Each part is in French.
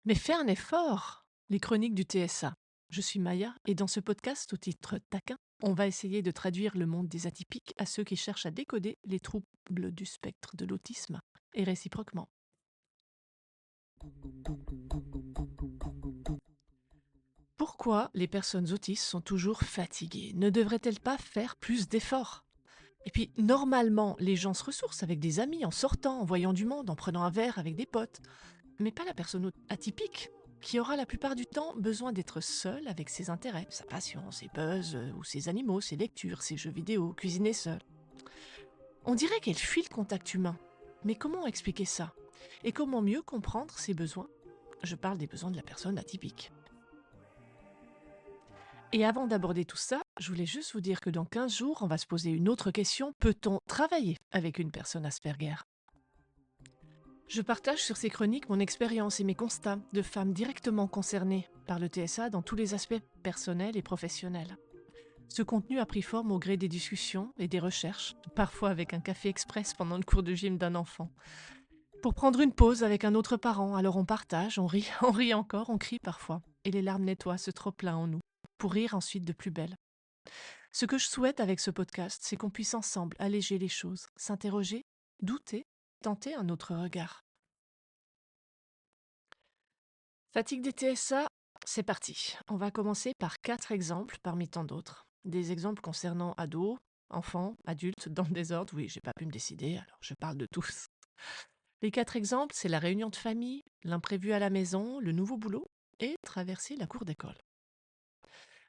Mais fais un effort! Les chroniques du TSA. Je suis Maya et dans ce podcast au titre taquin, on va essayer de traduire le monde des atypiques à ceux qui cherchent à décoder les troubles du spectre de l'autisme et réciproquement. Pourquoi les personnes autistes sont toujours fatiguées? Ne devraient-elles pas faire plus d'efforts? Et puis, normalement, les gens se ressourcent avec des amis, en sortant, en voyant du monde, en prenant un verre avec des potes. Mais pas la personne atypique, qui aura la plupart du temps besoin d'être seule avec ses intérêts, sa passion, ses buzz, ou ses animaux, ses lectures, ses jeux vidéo, cuisiner seule. On dirait qu'elle fuit le contact humain. Mais comment expliquer ça? Et comment mieux comprendre ses besoins? Je parle des besoins de la personne atypique. Et avant d'aborder tout ça, je voulais juste vous dire que dans 15 jours, on va se poser une autre question. Peut-on travailler avec une personne Asperger? Je partage sur ces chroniques mon expérience et mes constats de femmes directement concernées par le TSA dans tous les aspects personnels et professionnels. Ce contenu a pris forme au gré des discussions et des recherches, parfois avec un café express pendant le cours de gym d'un enfant. Pour prendre une pause avec un autre parent, alors on partage, on rit, on rit encore, on crie parfois. Et les larmes nettoient ce trop-plein en nous, pour rire ensuite de plus belle. Ce que je souhaite avec ce podcast, c'est qu'on puisse ensemble alléger les choses, s'interroger, douter, tenter un autre regard. Fatigue des TSA, c'est parti. On va commencer par 4 exemples parmi tant d'autres. Des exemples concernant ados, enfants, adultes, dans le désordre. Oui, j'ai pas pu me décider, alors je parle de tous. Les 4 exemples, c'est la réunion de famille, l'imprévu à la maison, le nouveau boulot et traverser la cour d'école.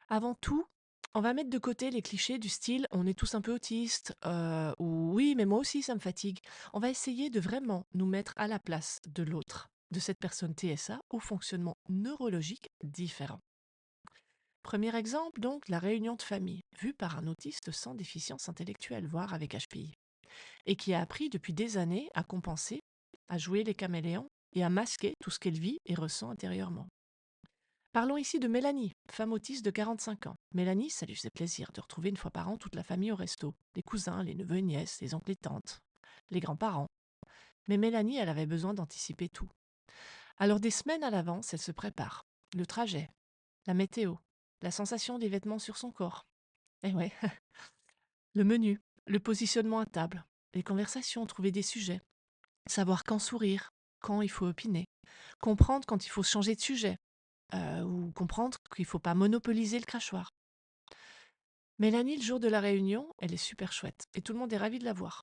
Avant tout, on va mettre de côté les clichés du style on est tous un peu autistes ou oui, mais moi aussi ça me fatigue. On va essayer de vraiment nous mettre à la place de l'autre, de cette personne TSA au fonctionnement neurologique différent. Premier exemple, donc, la réunion de famille, vue par un autiste sans déficience intellectuelle, voire avec HPI, et qui a appris depuis des années à compenser, à jouer les caméléons et à masquer tout ce qu'elle vit et ressent intérieurement. Parlons ici de Mélanie, femme autiste de 45 ans. Mélanie, ça lui faisait plaisir de retrouver une fois par an toute la famille au resto, les cousins, les neveux et nièces, les oncles et tantes, les grands-parents. Mais Mélanie, elle avait besoin d'anticiper tout. Alors des semaines à l'avance, elle se prépare. Le trajet, la météo, la sensation des vêtements sur son corps. Eh ouais, le menu, le positionnement à table, les conversations, trouver des sujets, savoir quand sourire, quand il faut opiner, comprendre quand il faut changer de sujet, ou comprendre qu'il ne faut pas monopoliser le crachoir. Mélanie, le jour de la réunion, elle est super chouette et tout le monde est ravi de la voir.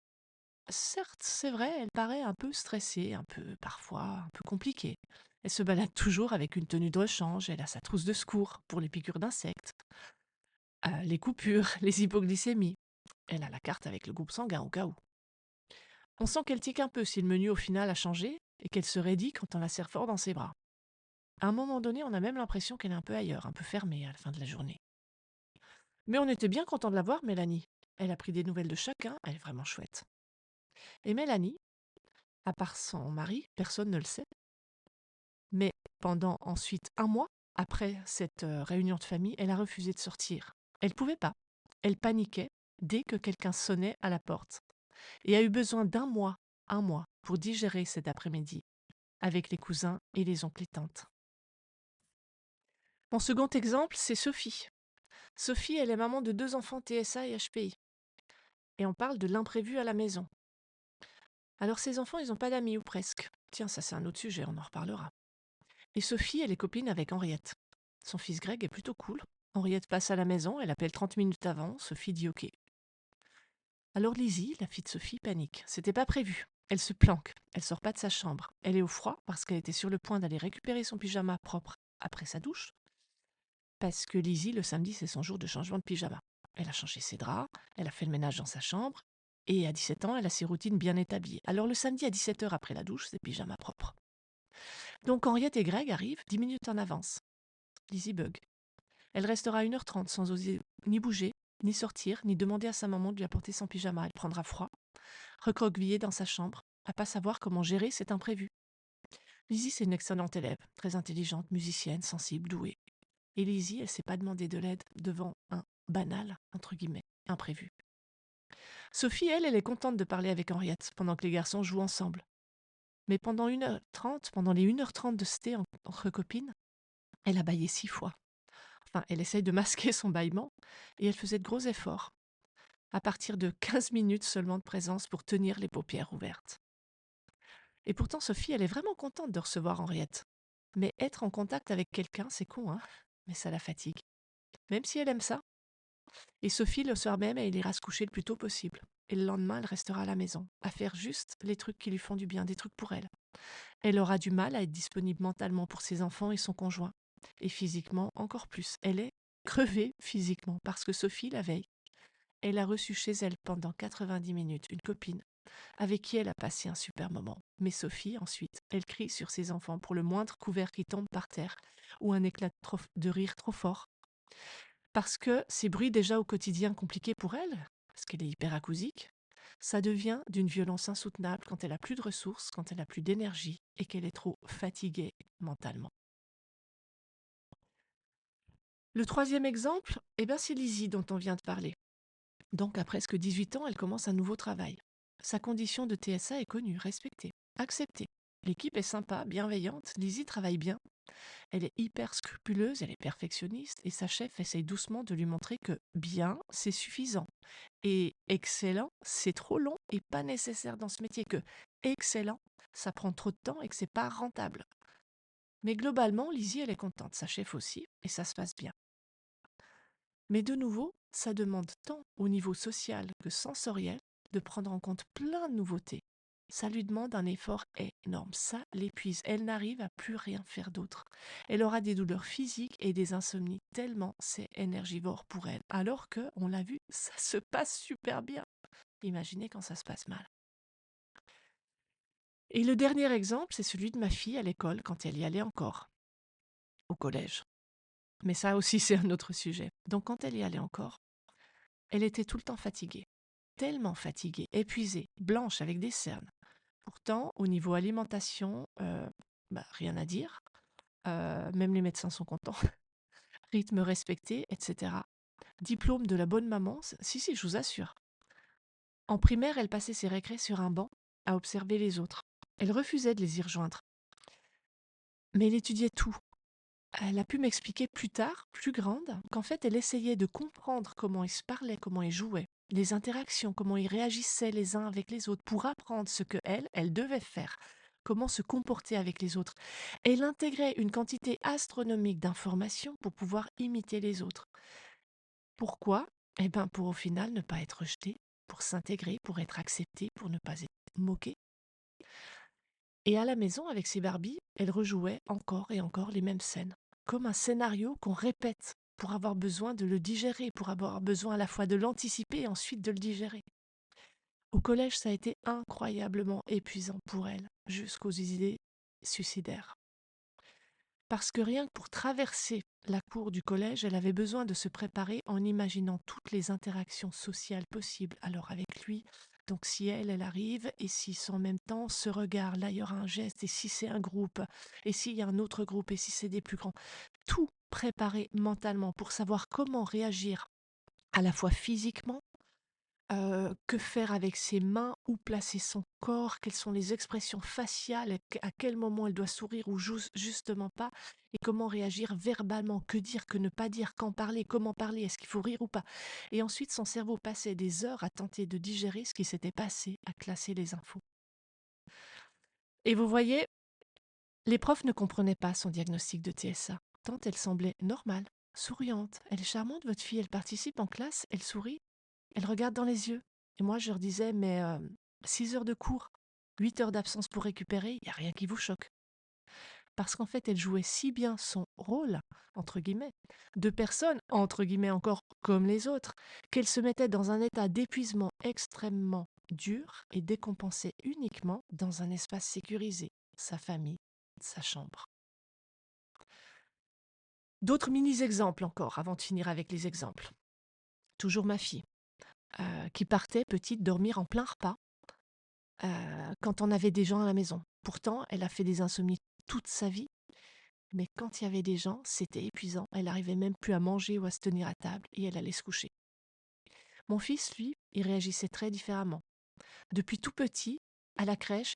Certes, c'est vrai, elle paraît un peu stressée, un peu parfois un peu compliquée. Elle se balade toujours avec une tenue de rechange, elle a sa trousse de secours pour les piqûres d'insectes, les coupures, les hypoglycémies. Elle a la carte avec le groupe sanguin au cas où. On sent qu'elle tique un peu si le menu au final a changé et qu'elle se raidit quand on la serre fort dans ses bras. À un moment donné, on a même l'impression qu'elle est un peu ailleurs, un peu fermée à la fin de la journée. Mais on était bien content de la voir, Mélanie. Elle a pris des nouvelles de chacun, elle est vraiment chouette. Et Mélanie, à part son mari, personne ne le sait, mais pendant ensuite un mois, après cette réunion de famille, elle a refusé de sortir. Elle pouvait pas. Elle paniquait dès que quelqu'un sonnait à la porte et a eu besoin un mois, pour digérer cet après-midi avec les cousins et les oncles et tantes. Mon second exemple, c'est Sophie. Sophie, elle est maman de 2 enfants TSA et HPI. Et on parle de l'imprévu à la maison. Alors ces enfants, ils n'ont pas d'amis ou presque. Tiens, ça c'est un autre sujet, on en reparlera. Et Sophie, elle est copine avec Henriette. Son fils Greg est plutôt cool. Henriette passe à la maison, elle appelle 30 minutes avant, Sophie dit OK. Alors Lizzie, la fille de Sophie, panique. C'était pas prévu. Elle se planque, elle sort pas de sa chambre. Elle est au froid parce qu'elle était sur le point d'aller récupérer son pyjama propre après sa douche. Parce que Lizzie, le samedi, c'est son jour de changement de pyjama. Elle a changé ses draps, elle a fait le ménage dans sa chambre, et à 17 ans, elle a ses routines bien établies. Alors le samedi à 17 heures après la douche, c'est pyjama propre. Donc Henriette et Greg arrivent 10 minutes en avance. Lizzie bug. Elle restera 1h30 sans oser ni bouger, ni sortir, ni demander à sa maman de lui apporter son pyjama. Elle prendra froid, recroquevillée dans sa chambre, à pas savoir comment gérer cet imprévu. Lizzie, c'est une excellente élève, très intelligente, musicienne, sensible, douée. Et Lizzie, elle s'est pas demandé de l'aide devant un banal, entre guillemets, imprévu. Sophie, elle est contente de parler avec Henriette pendant que les garçons jouent ensemble. Mais pendant 1h30, pendant les 1h30 de thé entre copines, elle a bâillé 6 fois. Enfin, elle essaye de masquer son bâillement et elle faisait de gros efforts, à partir de 15 minutes seulement de présence pour tenir les paupières ouvertes. Et pourtant, Sophie, elle est vraiment contente de recevoir Henriette. Mais être en contact avec quelqu'un, c'est con, hein? Mais ça la fatigue. Même si elle aime ça. Et Sophie, le soir même, elle ira se coucher le plus tôt possible. Et le lendemain, elle restera à la maison, à faire juste les trucs qui lui font du bien, des trucs pour elle. Elle aura du mal à être disponible mentalement pour ses enfants et son conjoint. Et physiquement, encore plus. Elle est crevée physiquement parce que Sophie, la veille, elle a reçu chez elle pendant 90 minutes une copine avec qui elle a passé un super moment. Mais Sophie, ensuite, elle crie sur ses enfants pour le moindre couvert qui tombe par terre ou un éclat de rire trop fort. Parce que ces bruits déjà au quotidien compliqués pour elle, parce qu'elle est hyperacousique, ça devient d'une violence insoutenable quand elle a plus de ressources, quand elle a plus d'énergie et qu'elle est trop fatiguée mentalement. Le troisième exemple, c'est Lizzie dont on vient de parler. Donc à presque 18 ans, elle commence un nouveau travail. Sa condition de TSA est connue, respectée, acceptée. L'équipe est sympa, bienveillante, Lizzie travaille bien. Elle est hyper scrupuleuse, elle est perfectionniste et sa chef essaye doucement de lui montrer que bien, c'est suffisant. Et excellent, c'est trop long et pas nécessaire dans ce métier. Que excellent, ça prend trop de temps et que c'est pas rentable. Mais globalement, Lizzie, elle est contente, sa chef aussi, et ça se passe bien. Mais de nouveau, ça demande tant au niveau social que sensoriel de prendre en compte plein de nouveautés. Ça lui demande un effort énorme, ça l'épuise, elle n'arrive à plus rien faire d'autre. Elle aura des douleurs physiques et des insomnies tellement c'est énergivore pour elle. Alors que, on l'a vu, ça se passe super bien. Imaginez quand ça se passe mal. Et le dernier exemple, c'est celui de ma fille à l'école quand elle y allait encore, au collège. Mais ça aussi, c'est un autre sujet. Donc quand elle y allait encore, elle était tout le temps fatiguée, tellement fatiguée, épuisée, blanche avec des cernes. Pourtant, au niveau alimentation, rien à dire. Même les médecins sont contents. Rythme respecté, etc. Diplôme de la bonne maman, si, si, je vous assure. En primaire, elle passait ses récrés sur un banc à observer les autres. Elle refusait de les y rejoindre. Mais elle étudiait tout. Elle a pu m'expliquer plus tard, plus grande, qu'en fait, elle essayait de comprendre comment ils se parlaient, comment ils jouaient, les interactions, comment ils réagissaient les uns avec les autres, pour apprendre ce que elle devait faire, comment se comporter avec les autres. Elle intégrait une quantité astronomique d'informations pour pouvoir imiter les autres. Pourquoi? Pour au final ne pas être rejetée, pour s'intégrer, pour être acceptée, pour ne pas être moquée. Et à la maison, avec ses Barbies, elle rejouait encore et encore les mêmes scènes, comme un scénario qu'on répète pour avoir besoin de le digérer, pour avoir besoin à la fois de l'anticiper et ensuite de le digérer. Au collège, ça a été incroyablement épuisant pour elle, jusqu'aux idées suicidaires. Parce que rien que pour traverser la cour du collège, elle avait besoin de se préparer en imaginant toutes les interactions sociales possibles. Alors avec lui, donc si elle arrive, et si en même temps ce regard, là il y aura un geste, et si c'est un groupe, et s'il y a un autre groupe, et si c'est des plus grands, tout préparer mentalement pour savoir comment réagir à la fois physiquement, que faire avec ses mains, où placer son corps, quelles sont les expressions faciales, à quel moment elle doit sourire ou justement pas, et comment réagir verbalement, que dire, que ne pas dire, quand parler, comment parler, est-ce qu'il faut rire ou pas. Et ensuite, son cerveau passait des heures à tenter de digérer ce qui s'était passé, à classer les infos. Et vous voyez, les profs ne comprenaient pas son diagnostic de TSA, tant elle semblait normale, souriante. Elle est charmante, votre fille, elle participe en classe, elle sourit. Elle regarde dans les yeux. Et moi, je leur disais, mais 6 heures de cours, 8 heures d'absence pour récupérer, il n'y a rien qui vous choque. Parce qu'en fait, elle jouait si bien son rôle, entre guillemets, de personne, entre guillemets encore, comme les autres, qu'elle se mettait dans un état d'épuisement extrêmement dur et décompensait uniquement dans un espace sécurisé, sa famille, sa chambre. D'autres mini-exemples encore, avant de finir avec les exemples. Toujours ma fille, qui partait petite dormir en plein repas quand on avait des gens à la maison. Pourtant, elle a fait des insomnies toute sa vie, mais quand il y avait des gens, c'était épuisant. Elle n'arrivait même plus à manger ou à se tenir à table et elle allait se coucher. Mon fils, lui, il réagissait très différemment. Depuis tout petit, à la crèche,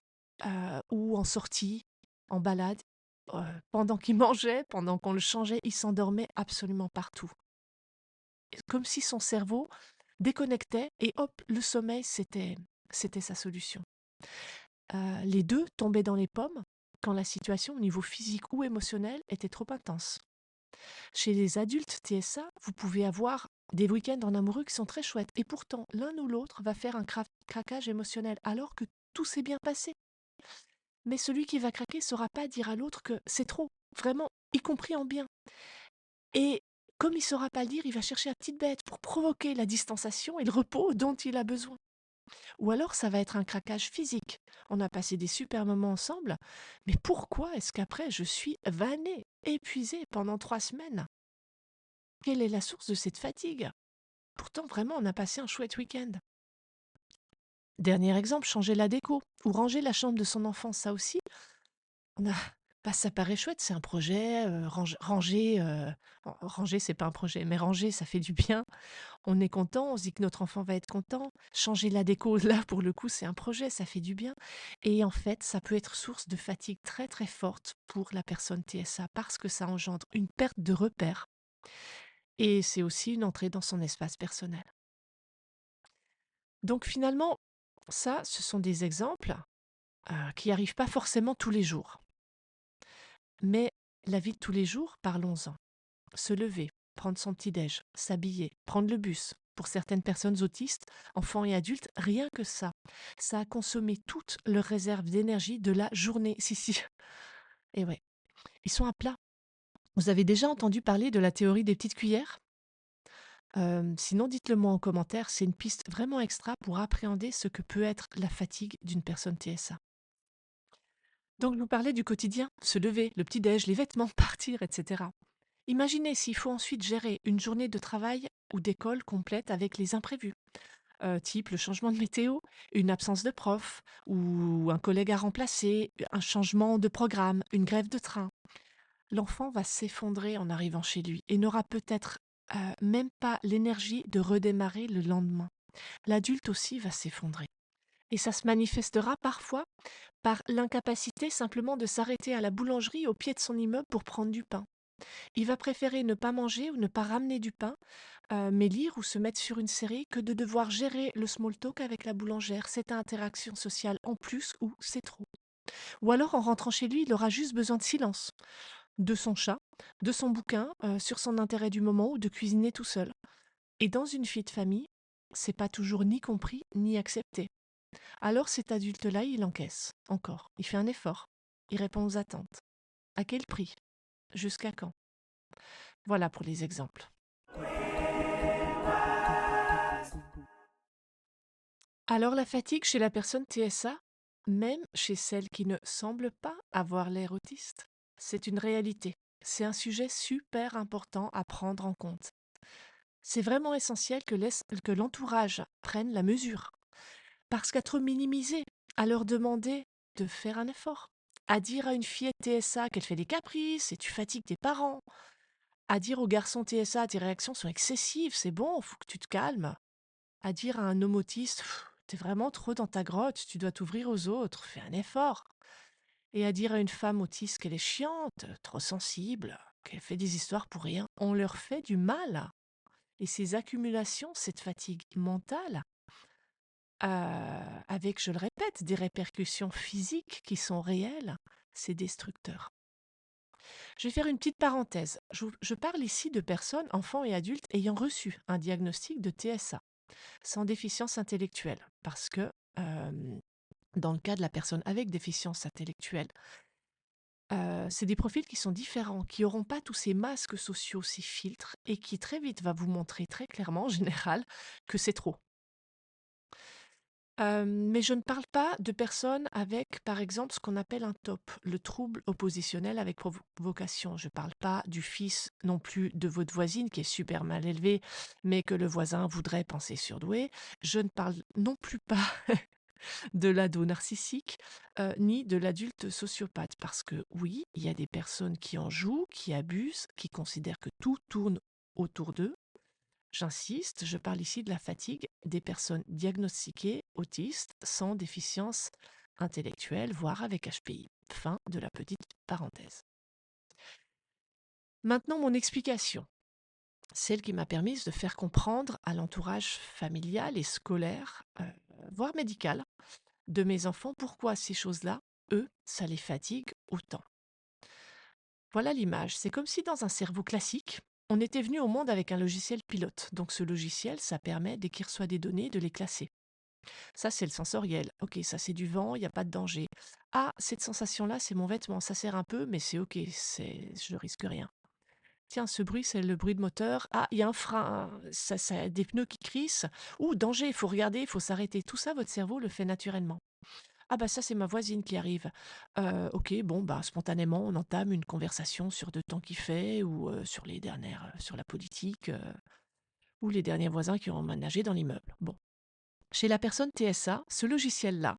ou en sortie, en balade, pendant qu'il mangeait, pendant qu'on le changeait, il s'endormait absolument partout. Comme si son cerveau déconnectait et hop, le sommeil, c'était sa solution. Les 2 tombaient dans les pommes quand la situation au niveau physique ou émotionnel était trop intense. Chez les adultes TSA, vous pouvez avoir des week-ends en amoureux qui sont très chouettes et pourtant l'un ou l'autre va faire un craquage émotionnel alors que tout s'est bien passé. Mais celui qui va craquer ne saura pas dire à l'autre que c'est trop, vraiment, y compris en bien. Et comme il ne saura pas le dire, il va chercher la petite bête pour provoquer la distanciation et le repos dont il a besoin. Ou alors ça va être un craquage physique. On a passé des super moments ensemble, mais pourquoi est-ce qu'après je suis vannée, épuisée pendant 3 semaines? Quelle est la source de cette fatigue? Pourtant, vraiment, on a passé un chouette week-end. Dernier exemple, changer la déco ou ranger la chambre de son enfant, ça aussi, on a bah, ça paraît chouette, c'est un projet, ranger, c'est pas un projet, mais ranger, ça fait du bien. On est content, on se dit que notre enfant va être content. Changer la déco, là, pour le coup, c'est un projet, ça fait du bien. Et en fait, ça peut être source de fatigue très, très forte pour la personne TSA parce que ça engendre une perte de repères et c'est aussi une entrée dans son espace personnel. Donc finalement, ça, ce sont des exemples, qui arrivent pas forcément tous les jours. Mais la vie de tous les jours, parlons-en. Se lever, prendre son petit-déj, s'habiller, prendre le bus. Pour certaines personnes autistes, enfants et adultes, rien que ça a consommé toute leur réserve d'énergie de la journée. Si, si. Et ouais, ils sont à plat. Vous avez déjà entendu parler de la théorie des petites cuillères? Sinon, dites-le moi en commentaire, c'est une piste vraiment extra pour appréhender ce que peut être la fatigue d'une personne TSA. Donc, je vous parlais du quotidien, se lever, le petit-déj, les vêtements, partir, etc. Imaginez s'il faut ensuite gérer une journée de travail ou d'école complète avec les imprévus, type le changement de météo, une absence de prof ou un collègue à remplacer, un changement de programme, une grève de train. L'enfant va s'effondrer en arrivant chez lui et n'aura peut-être même pas l'énergie de redémarrer le lendemain. L'adulte aussi va s'effondrer. Et ça se manifestera parfois par l'incapacité simplement de s'arrêter à la boulangerie au pied de son immeuble pour prendre du pain. Il va préférer ne pas manger ou ne pas ramener du pain, mais lire ou se mettre sur une série que de devoir gérer le small talk avec la boulangère, cette interaction sociale en plus ou c'est trop. Ou alors en rentrant chez lui, il aura juste besoin de silence, de son chat, de son bouquin, sur son intérêt du moment ou de cuisiner tout seul. Et dans une vie de famille, c'est pas toujours ni compris ni accepté. Alors cet adulte-là, il encaisse, encore. Il fait un effort. Il répond aux attentes. À quel prix? Jusqu'à quand? Voilà pour les exemples. Alors la fatigue chez la personne TSA, même chez celle qui ne semble pas avoir l'air autiste, c'est une réalité. C'est un sujet super important à prendre en compte. C'est vraiment essentiel que l'entourage prenne la mesure. Parce qu'à trop minimiser, à leur demander de faire un effort, à dire à une fillette TSA qu'elle fait des caprices et tu fatigues tes parents, à dire au garçon TSA tes réactions sont excessives, c'est bon, faut que tu te calmes, à dire à un homme autiste t'es vraiment trop dans ta grotte, tu dois t'ouvrir aux autres, fais un effort, et à dire à une femme autiste qu'elle est chiante, trop sensible, qu'elle fait des histoires pour rien, on leur fait du mal. Et ces accumulations, cette fatigue mentale, avec, je le répète, des répercussions physiques qui sont réelles, c'est destructeur. Je vais faire une petite parenthèse. Je parle ici de personnes, enfants et adultes, ayant reçu un diagnostic de TSA, sans déficience intellectuelle, parce que dans le cas de la personne avec déficience intellectuelle, c'est des profils qui sont différents, qui n'auront pas tous ces masques sociaux, ces filtres, et qui très vite va vous montrer très clairement, en général, que c'est trop. Mais je ne parle pas de personnes avec, par exemple, ce qu'on appelle un TOP, le trouble oppositionnel avec provocation. Je ne parle pas du fils non plus de votre voisine qui est super mal élevé, mais que le voisin voudrait penser surdoué. Je ne parle non plus pas de l'ado narcissique, ni de l'adulte sociopathe. Parce que oui, il y a des personnes qui en jouent, qui abusent, qui considèrent que tout tourne autour d'eux. J'insiste, je parle ici de la fatigue des personnes diagnostiquées autistes sans déficience intellectuelle, voire avec HPI. Fin de la petite parenthèse. Maintenant, mon explication, celle qui m'a permise de faire comprendre à l'entourage familial et scolaire, voire médical, de mes enfants pourquoi ces choses-là, eux, ça les fatigue autant. Voilà l'image. C'est comme si dans un cerveau classique, on était venu au monde avec un logiciel pilote. Donc ce logiciel, ça permet, dès qu'il reçoit des données, de les classer. Ça, c'est le sensoriel. Ok, ça c'est du vent, il n'y a pas de danger. Ah, cette sensation-là, c'est mon vêtement. Ça sert un peu, mais c'est ok, je risque rien. Tiens, ce bruit, c'est le bruit de moteur. Ah, il y a un frein, ça, des pneus qui crissent. Ouh, danger, il faut regarder, il faut s'arrêter. Tout ça, votre cerveau le fait naturellement. Ah bah ça, c'est ma voisine qui arrive. Ok, bon, bah spontanément, on entame une conversation sur le temps qu'il fait ou sur les dernières, sur la politique ou les derniers voisins qui ont emménagé dans l'immeuble. Bon, chez la personne TSA, ce logiciel-là,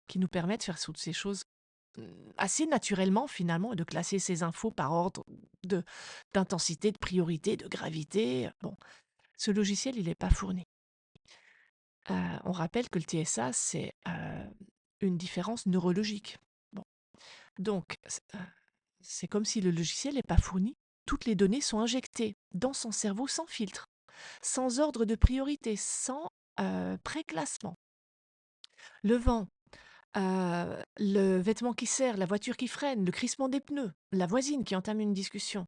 qui nous permet de faire toutes ces choses assez naturellement finalement et de classer ces infos par ordre de d'intensité, de priorité, de gravité. Bon, ce logiciel, il n'est pas fourni. On rappelle que le TSA, c'est une différence neurologique. Bon, donc, c'est comme si le logiciel n'est pas fourni. Toutes les données sont injectées dans son cerveau sans filtre, sans ordre de priorité, sans préclassement. Le vent, le vêtement qui serre, la voiture qui freine, le crissement des pneus, la voisine qui entame une discussion.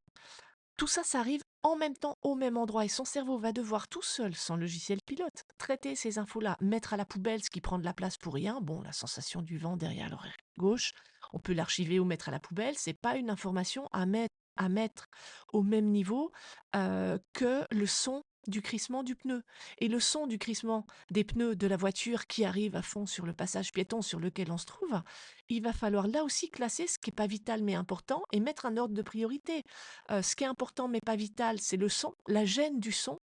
Tout ça, ça arrive en même temps au même endroit et son cerveau va devoir tout seul, sans logiciel pilote, traiter ces infos-là, mettre à la poubelle ce qui prend de la place pour rien. Bon, la sensation du vent derrière l'oreille gauche, on peut l'archiver ou mettre à la poubelle. C'est pas une information à mettre au même niveau que le son du crissement du pneu. Et le son du crissement des pneus de la voiture qui arrive à fond sur le passage piéton sur lequel on se trouve, il va falloir là aussi classer ce qui n'est pas vital mais important et mettre un ordre de priorité. Ce qui est important mais pas vital, c'est le son, la gêne du son.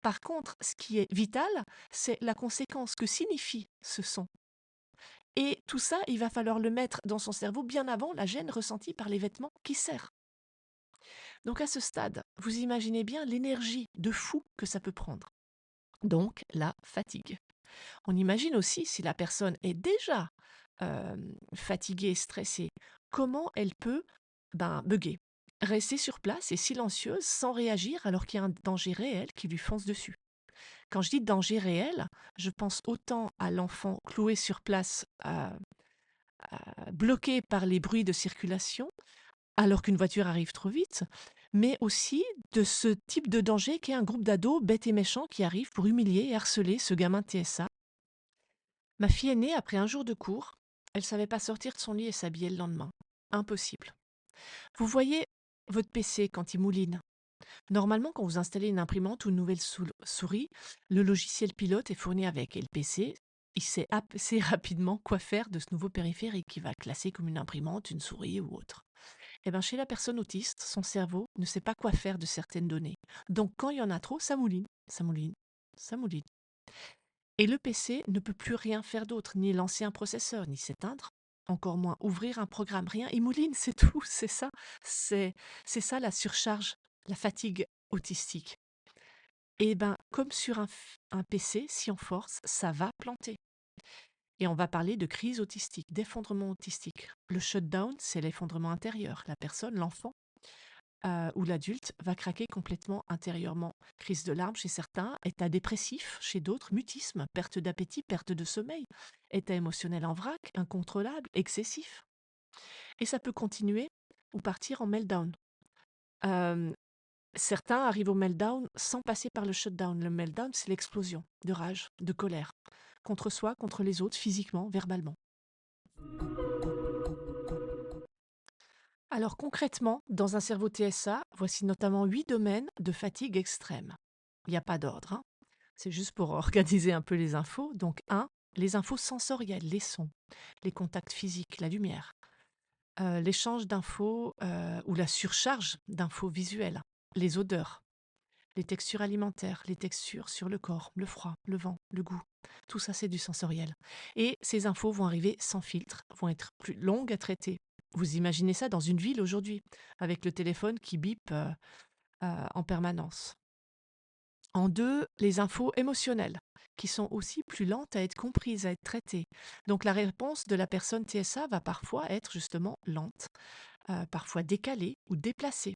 Par contre, ce qui est vital, c'est la conséquence que signifie ce son. Et tout ça, il va falloir le mettre dans son cerveau bien avant la gêne ressentie par les vêtements qui serrent. Donc à ce stade, vous imaginez bien l'énergie de fou que ça peut prendre. Donc la fatigue. On imagine aussi si la personne est déjà fatiguée, stressée, comment elle peut bugger, rester sur place et silencieuse sans réagir alors qu'il y a un danger réel qui lui fonce dessus. Quand je dis danger réel, je pense autant à l'enfant cloué sur place, bloqué par les bruits de circulation, alors qu'une voiture arrive trop vite, mais aussi de ce type de danger qui est un groupe d'ados bêtes et méchants qui arrivent pour humilier et harceler ce gamin TSA. Ma fille aînée, après un jour de cours, elle savait pas sortir de son lit et s'habiller le lendemain. Impossible. Vous voyez votre PC quand il mouline. Normalement, quand vous installez une imprimante ou une nouvelle souris, le logiciel pilote est fourni avec. Et le PC, il sait assez rapidement quoi faire de ce nouveau périphérique qui va classer comme une imprimante, une souris ou autre. Eh bien, chez la personne autiste, son cerveau ne sait pas quoi faire de certaines données. Donc, quand il y en a trop, ça mouline, ça mouline, ça mouline. Et le PC ne peut plus rien faire d'autre, ni lancer un processeur, ni s'éteindre, encore moins ouvrir un programme, rien. Il mouline, c'est tout, c'est ça. C'est ça la surcharge, la fatigue autistique. Et ben, comme sur un PC, si on force, ça va planter. Et on va parler de crise autistique, d'effondrement autistique. Le shutdown, c'est l'effondrement intérieur. La personne, l'enfant, où l'adulte va craquer complètement intérieurement. Crise de larmes chez certains, état dépressif chez d'autres, mutisme, perte d'appétit, perte de sommeil, état émotionnel en vrac, incontrôlable, excessif. Et ça peut continuer ou partir en meltdown. Euh, Certains arrivent au meltdown sans passer par le shutdown. Le meltdown, c'est l'explosion de rage, de colère, contre soi, contre les autres, physiquement, verbalement. Alors concrètement, dans un cerveau TSA, voici notamment 8 domaines de fatigue extrême. Il n'y a pas d'ordre, hein. C'est juste pour organiser un peu les infos. Donc 1, les infos sensorielles, les sons, les contacts physiques, la lumière, l'échange d'infos ou la surcharge d'infos visuelles, les odeurs, les textures alimentaires, les textures sur le corps, le froid, le vent, le goût. Tout ça, c'est du sensoriel. Et ces infos vont arriver sans filtre, vont être plus longues à traiter. Vous imaginez ça dans une ville aujourd'hui, avec le téléphone qui bip en permanence. En 2, les infos émotionnelles, qui sont aussi plus lentes à être comprises, à être traitées. Donc la réponse de la personne TSA va parfois être justement lente, parfois décalée ou déplacée.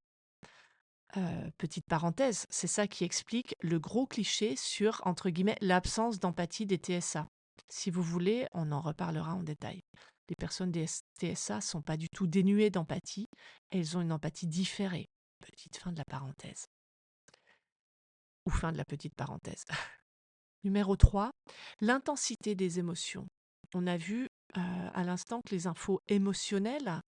Petite parenthèse, c'est ça qui explique le gros cliché sur, entre guillemets, «l'absence d'empathie» des TSA. Si vous voulez, on en reparlera en détail. Les personnes des TSA sont pas du tout dénuées d'empathie, elles ont une empathie différée. Petite fin de la parenthèse. Ou fin de la petite parenthèse. Numéro 3, l'intensité des émotions. On a vu à l'instant que les infos émotionnelles,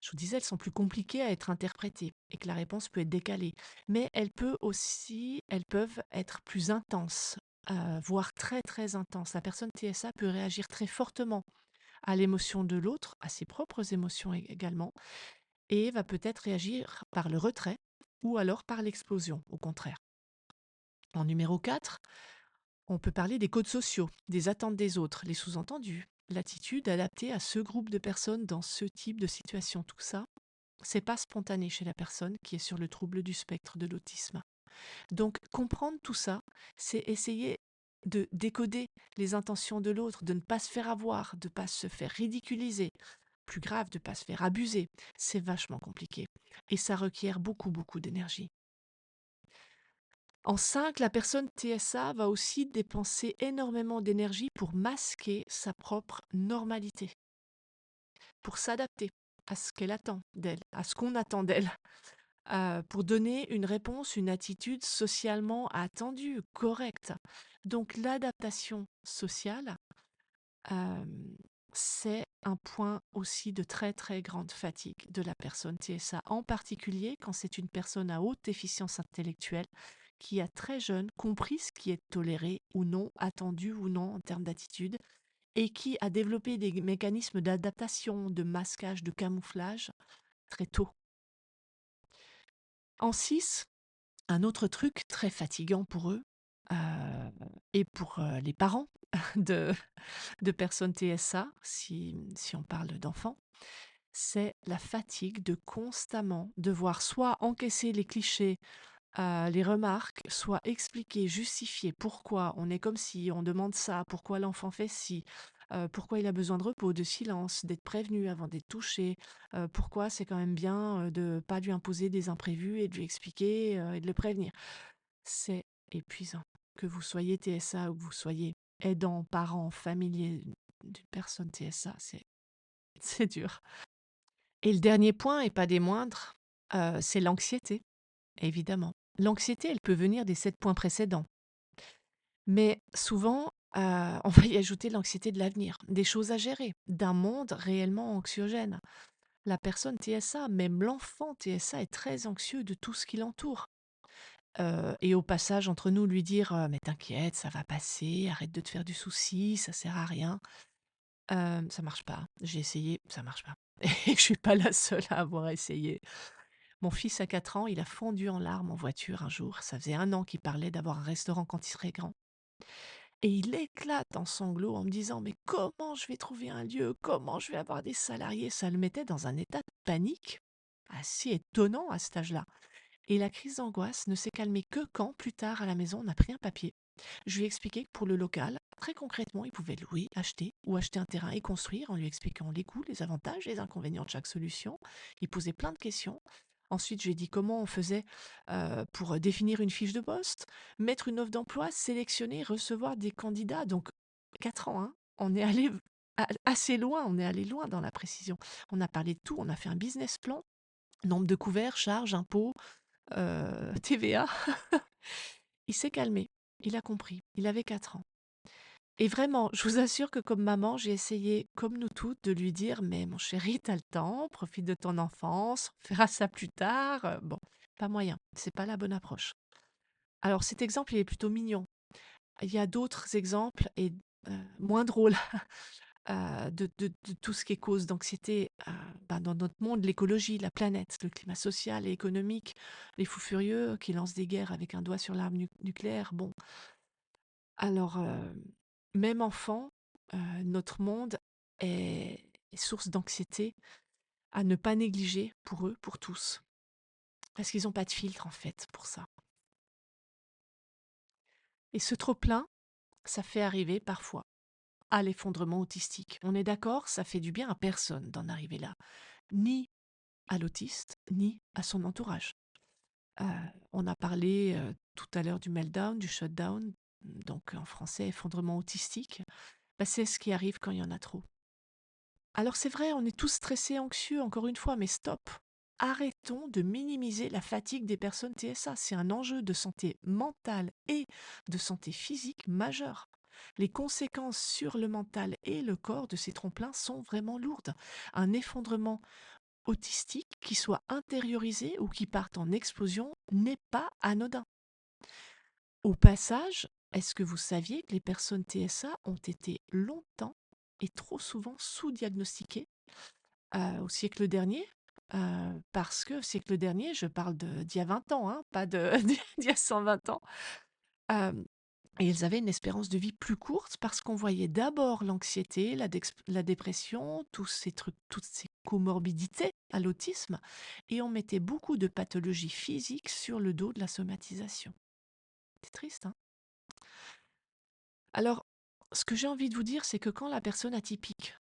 je vous disais, elles sont plus compliquées à être interprétées et que la réponse peut être décalée. Mais elles peuvent être plus intenses, voire très très intenses. La personne TSA peut réagir très fortement à l'émotion de l'autre, à ses propres émotions également, et va peut-être réagir par le retrait ou alors par l'explosion, au contraire. En numéro 4, on peut parler des codes sociaux, des attentes des autres, les sous-entendus, l'attitude adaptée à ce groupe de personnes dans ce type de situation. Tout ça, c'est pas spontané chez la personne qui est sur le trouble du spectre de l'autisme. Donc, comprendre tout ça, c'est essayer de décoder les intentions de l'autre, de ne pas se faire avoir, de ne pas se faire ridiculiser, plus grave, de ne pas se faire abuser. C'est vachement compliqué. Et ça requiert beaucoup, beaucoup d'énergie. En 5, la personne TSA va aussi dépenser énormément d'énergie pour masquer sa propre normalité, pour s'adapter à ce qu'elle attend d'elle, à ce qu'on attend d'elle, pour donner une réponse, une attitude socialement attendue, correcte. Donc l'adaptation sociale, hem, c'est un point aussi de très, très grande fatigue de la personne TSA, en particulier quand c'est une personne à haute déficience intellectuelle qui a très jeune compris ce qui est toléré ou non, attendu ou non en termes d'attitude et qui a développé des mécanismes d'adaptation, de masquage, de camouflage très tôt. En 6, un autre truc très fatigant pour eux, heu et pour, les parents de personnes TSA, si on parle d'enfants, c'est la fatigue de constamment devoir soit encaisser les clichés, les remarques, soit expliquer, justifier pourquoi on est comme si on demande ça, pourquoi l'enfant fait ci, pourquoi il a besoin de repos, de silence, d'être prévenu avant d'être touché, pourquoi c'est quand même bien, de pas lui imposer des imprévus et de lui expliquer, et de le prévenir. C'est épuisant. Que vous soyez TSA ou que vous soyez aidant, parent, familier d'une personne TSA, c'est dur. Et le dernier point, et pas des moindres, c'est l'anxiété, évidemment. L'anxiété, elle peut venir des 7 points précédents, mais souvent, on va y ajouter l'anxiété de l'avenir, des choses à gérer, d'un monde réellement anxiogène. La personne TSA, même l'enfant TSA est très anxieux de tout ce qui l'entoure. Et au passage, entre nous, lui dire, «Mais t'inquiète, ça va passer, arrête de te faire du souci, ça sert à rien». Ça marche pas. J'ai essayé, ça marche pas. Et je suis pas la seule à avoir essayé. Mon fils a 4 ans, il a fondu en larmes en voiture un jour. Ça faisait 1 an qu'il parlait d'avoir un restaurant quand il serait grand. Et il éclate en sanglots en me disant: «Mais comment je vais trouver un lieu? Comment je vais avoir des salariés?» Ça le mettait dans un état de panique assez étonnant à cet âge-là. Et la crise d'angoisse ne s'est calmée que quand, plus tard à la maison, on a pris un papier. Je lui ai expliqué que pour le local, très concrètement, il pouvait louer, acheter un terrain et construire en lui expliquant les coûts, les avantages, les inconvénients de chaque solution. Il posait plein de questions. Ensuite, je lui ai dit comment on faisait pour définir une fiche de poste, mettre une offre d'emploi, sélectionner, recevoir des candidats. Donc, 4 ans, hein, on est allé assez loin, on est allé loin dans la précision. On a parlé de tout, on a fait un business plan, nombre de couverts, charges, impôts, TVA. Il s'est calmé, il a compris, il avait 4 ans. Et vraiment, je vous assure que comme maman, j'ai essayé, comme nous toutes, de lui dire: «Mais mon chéri, t'as le temps, profite de ton enfance, on fera ça plus tard», bon, pas moyen, c'est pas la bonne approche. Alors cet exemple, il est plutôt mignon. Il y a d'autres exemples et moins drôles, de tout ce qui est cause d'anxiété, dans notre monde, l'écologie, la planète, le climat social et économique, les fous furieux qui lancent des guerres avec un doigt sur l'arme nucléaire. Bon, alors, même enfant, notre monde est source d'anxiété à ne pas négliger pour eux, pour tous. Parce qu'ils ont pas de filtre, en fait, pour ça. Et ce trop-plein, ça fait arriver parfois à l'effondrement autistique. On est d'accord, ça fait du bien à personne d'en arriver là, ni à l'autiste, ni à son entourage. Heu, on a parlé, tout à l'heure du meltdown, du shutdown, donc en français effondrement autistique. Bah, c'est ce qui arrive quand il y en a trop. Alors c'est vrai, on est tous stressés, anxieux, encore une fois, mais stop! Arrêtons de minimiser la fatigue des personnes TSA. C'est un enjeu de santé mentale et de santé physique majeur. Les conséquences sur le mental et le corps de ces trompe-l'œins sont vraiment lourdes. Un effondrement autistique, qui soit intériorisé ou qui parte en explosion, n'est pas anodin. Au passage, est-ce que vous saviez que les personnes TSA ont été longtemps et trop souvent sous-diagnostiquées au siècle dernier? Parce que siècle dernier, je parle d'il y a 20 ans, hein, pas d'il y a 120 ans. Euh, et ils avaient une espérance de vie plus courte parce qu'on voyait d'abord l'anxiété, la dépression, tous ces trucs, toutes ces comorbidités à l'autisme, et on mettait beaucoup de pathologies physiques sur le dos de la somatisation. C'est triste, hein? Alors, ce que j'ai envie de vous dire, c'est que quand la personne atypique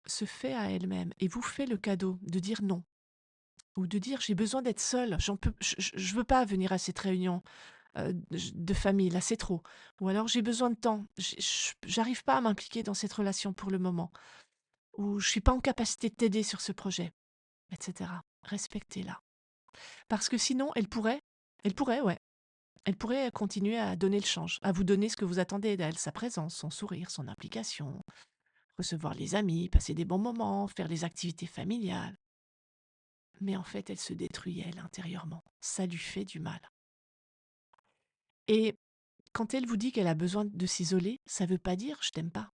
se fait à elle-même et vous fait le cadeau de dire non, ou de dire j'ai besoin d'être seule, je veux pas venir à cette réunion de famille, là c'est trop. Ou alors j'ai besoin de temps, j'arrive pas à m'impliquer dans cette relation pour le moment. Ou je suis pas en capacité de t'aider sur ce projet, etc. Respectez-la. Parce que sinon, ouais, elle pourrait continuer à donner le change, à vous donner ce que vous attendez d'elle, sa présence, son sourire, son implication, recevoir les amis, passer des bons moments, faire les activités familiales. Mais en fait, elle se détruit, elle, intérieurement. Ça lui fait du mal. Et quand elle vous dit qu'elle a besoin de s'isoler, ça veut pas dire je t'aime pas.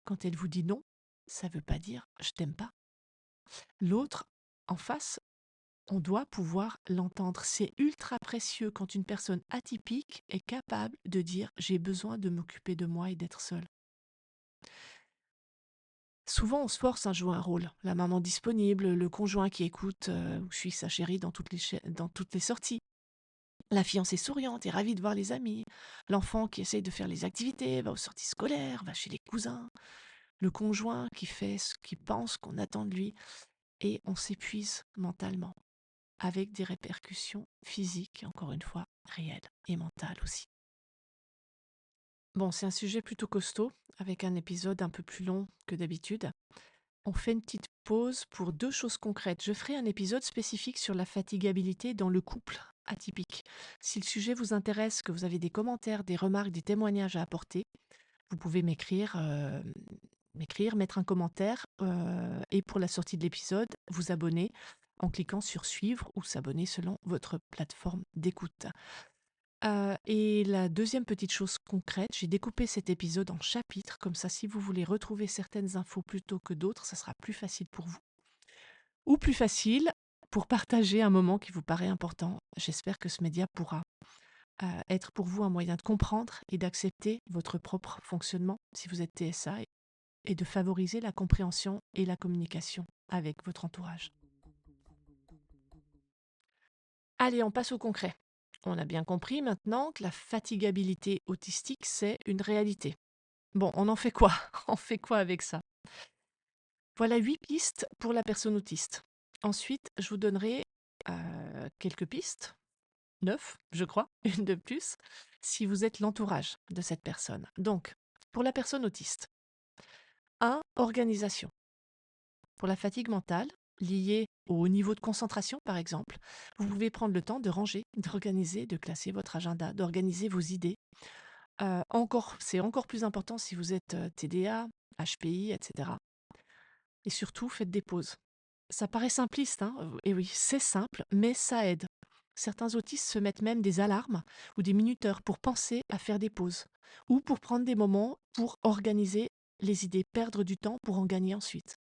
Quand elle vous dit non, ça veut pas dire je t'aime pas. L'autre, en face, on doit pouvoir l'entendre. C'est ultra précieux quand une personne atypique est capable de dire j'ai besoin de m'occuper de moi et d'être seule. Souvent, on se force à jouer un rôle. La maman disponible, le conjoint qui écoute, ou je suis sa chérie dans toutes les sorties. La fiancée souriante et ravie de voir les amis. L'enfant qui essaye de faire les activités, va aux sorties scolaires, va chez les cousins. Le conjoint qui fait ce qu'il pense qu'on attend de lui. Et on s'épuise mentalement, avec des répercussions physiques, encore une fois, réelles et mentales aussi. Bon, c'est un sujet plutôt costaud, avec un épisode un peu plus long que d'habitude. On fait une petite pause pour deux choses concrètes. Je ferai un épisode spécifique sur la fatigabilité dans le couple atypique. Si le sujet vous intéresse, que vous avez des commentaires, des remarques, des témoignages à apporter, vous pouvez m'écrire, mettre un commentaire et pour la sortie de l'épisode, vous abonner en cliquant sur suivre ou s'abonner selon votre plateforme d'écoute. Et la deuxième petite chose concrète, j'ai découpé cet épisode en chapitres, comme ça si vous voulez retrouver certaines infos plutôt que d'autres, ça sera plus facile pour vous. Ou plus facile pour partager un moment qui vous paraît important. J'espère que ce média pourra être pour vous un moyen de comprendre et d'accepter votre propre fonctionnement si vous êtes TSA et de favoriser la compréhension et la communication avec votre entourage. Allez, on passe au concret. On a bien compris maintenant que la fatigabilité autistique, c'est une réalité. Bon, on en fait quoi? On fait quoi avec ça? Voilà 8 pistes pour la personne autiste. Ensuite, je vous donnerai quelques pistes, 9, je crois, une de plus, si vous êtes l'entourage de cette personne. Donc, pour la personne autiste, 1. Organisation. Pour la fatigue mentale, liée au niveau de concentration, par exemple, vous pouvez prendre le temps de ranger, d'organiser, de classer votre agenda, d'organiser vos idées. C'est encore plus important si vous êtes TDA, HPI, etc. Et surtout, faites des pauses. Ça paraît simpliste, hein, et oui, c'est simple, mais ça aide. Certains autistes se mettent même des alarmes ou des minuteurs pour penser à faire des pauses ou pour prendre des moments pour organiser les idées, perdre du temps pour en gagner ensuite.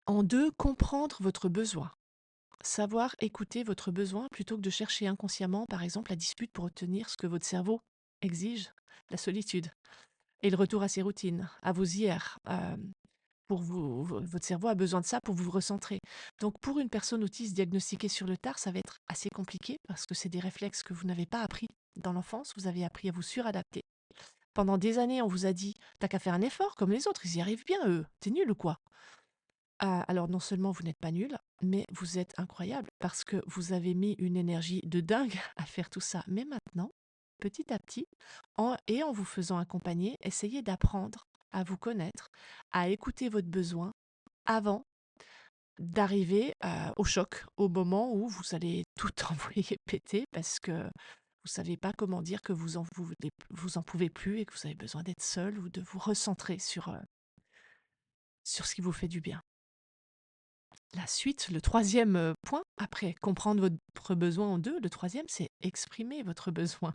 En 2, comprendre votre besoin. Savoir écouter votre besoin plutôt que de chercher inconsciemment, par exemple, la dispute pour obtenir ce que votre cerveau exige, la solitude et le retour à ses routines, à vos hier. Votre cerveau a besoin de ça pour vous recentrer. Donc pour une personne autiste diagnostiquée sur le tard, ça va être assez compliqué parce que c'est des réflexes que vous n'avez pas appris Dans l'enfance, vous avez appris à vous suradapter. Pendant des années, on vous a dit: «Tu qu'à faire un effort comme les autres, ils y arrivent bien eux. Tu nul ou quoi?» Alors non seulement vous n'êtes pas nul, mais vous êtes incroyable parce que vous avez mis une énergie de dingue à faire tout ça. Mais maintenant, petit à petit, en vous faisant accompagner, essayez d'apprendre à vous connaître, à écouter votre besoin avant d'arriver, au choc, au moment où vous allez tout envoyer péter parce que vous savez pas comment dire que vous en pouvez plus et que vous avez besoin d'être seul ou de vous recentrer sur ce qui vous fait du bien. La suite, le troisième point, après comprendre votre besoin en deux, le troisième, c'est exprimer votre besoin.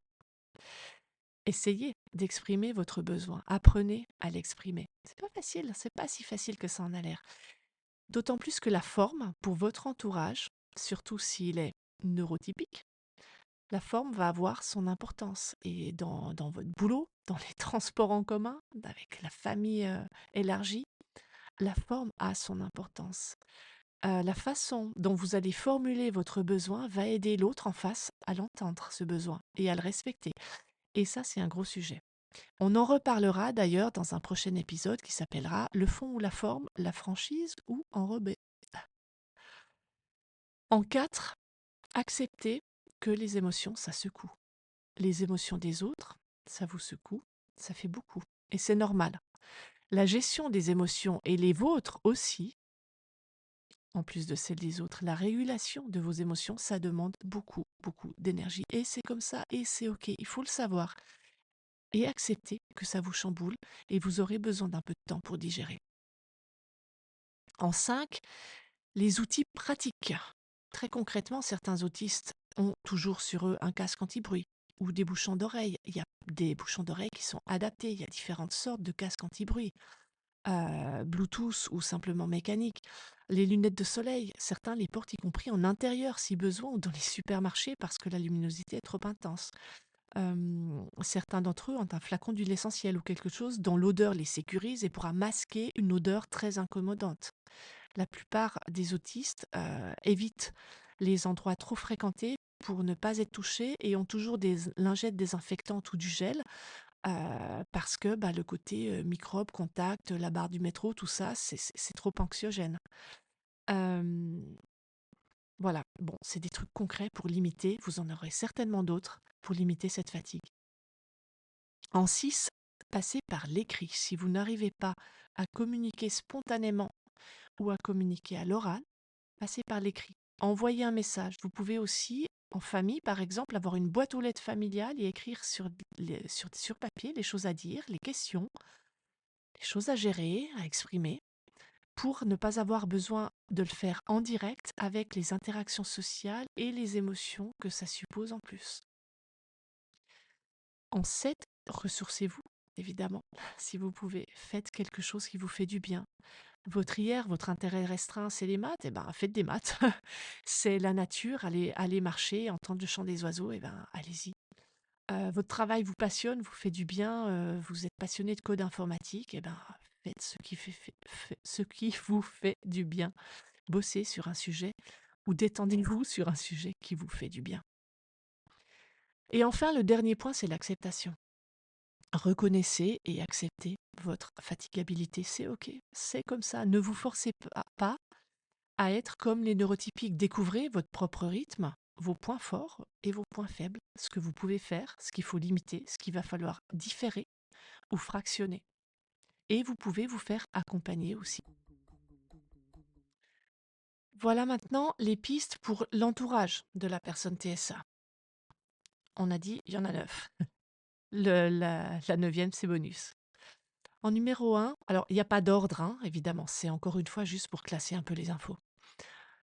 Essayez d'exprimer votre besoin. Apprenez à l'exprimer. C'est pas facile, c'est pas si facile que ça en a l'air. D'autant plus que la forme, pour votre entourage, surtout s'il est neurotypique, la forme va avoir son importance. Et dans votre boulot, dans les transports en commun, avec la famille élargie, la forme a son importance. La façon dont vous allez formuler votre besoin va aider l'autre en face à l'entendre, ce besoin, et à le respecter. Et ça, c'est un gros sujet. On en reparlera d'ailleurs dans un prochain épisode qui s'appellera Le fond ou la forme, la franchise ou enrobé. En 4, acceptez que les émotions, ça secoue. Les émotions des autres, ça vous secoue, ça fait beaucoup. Et c'est normal. La gestion des émotions et les vôtres aussi, en plus de celle des autres, la régulation de vos émotions, ça demande beaucoup, beaucoup d'énergie. Et c'est comme ça, et c'est OK, il faut le savoir. Et accepter que ça vous chamboule, et vous aurez besoin d'un peu de temps pour digérer. En 5, les outils pratiques. Très concrètement, certains autistes ont toujours sur eux un casque anti-bruit ou des bouchons d'oreilles. Il y a des bouchons d'oreilles qui sont adaptés, il y a différentes sortes de casques anti-bruit. Bluetooth ou simplement mécanique. Les lunettes de soleil, certains les portent y compris en intérieur si besoin ou dans les supermarchés parce que la luminosité est trop intense. Certains d'entre eux ont un flacon d'huile essentielle ou quelque chose dont l'odeur les sécurise et pourra masquer une odeur très incommodante. La plupart des autistes évitent les endroits trop fréquentés pour ne pas être touchés et ont toujours des lingettes désinfectantes ou du gel parce que le côté microbe, contact, la barre du métro, tout ça, c'est trop anxiogène. Euh, voilà, bon, c'est des trucs concrets pour limiter, vous en aurez certainement d'autres pour limiter cette fatigue. En 6, passez par l'écrit. Si vous n'arrivez pas à communiquer spontanément ou à communiquer à l'oral, passez par l'écrit. Envoyez un message. Vous pouvez aussi, en famille par exemple, avoir une boîte aux lettres familiale et écrire sur papier les choses à dire, les questions, les choses à gérer, à exprimer, pour ne pas avoir besoin de le faire en direct avec les interactions sociales et les émotions que ça suppose en plus. En 7, ressourcez-vous, évidemment. Si vous pouvez, faites quelque chose qui vous fait du bien. Votre intérêt restreint, c'est les maths, eh ben, faites des maths. C'est la nature, allez marcher, entendre le chant des oiseaux, eh ben, allez-y. Votre travail vous passionne, vous fait du bien, vous êtes passionné de code informatique, eh ben, faites ce qui vous fait du bien. Bossez sur un sujet ou détendez-vous sur un sujet qui vous fait du bien. Et enfin, le dernier point, c'est l'acceptation. Reconnaissez et acceptez votre fatigabilité. C'est OK, c'est comme ça. Ne vous forcez pas à être comme les neurotypiques. Découvrez votre propre rythme, vos points forts et vos points faibles, ce que vous pouvez faire, ce qu'il faut limiter, ce qu'il va falloir différer ou fractionner. Et vous pouvez vous faire accompagner aussi. Voilà maintenant les pistes pour l'entourage de la personne TSA. On a dit, il y en a 9. La neuvième, c'est bonus. En numéro 1, alors il n'y a pas d'ordre, hein, évidemment, c'est encore une fois juste pour classer un peu les infos.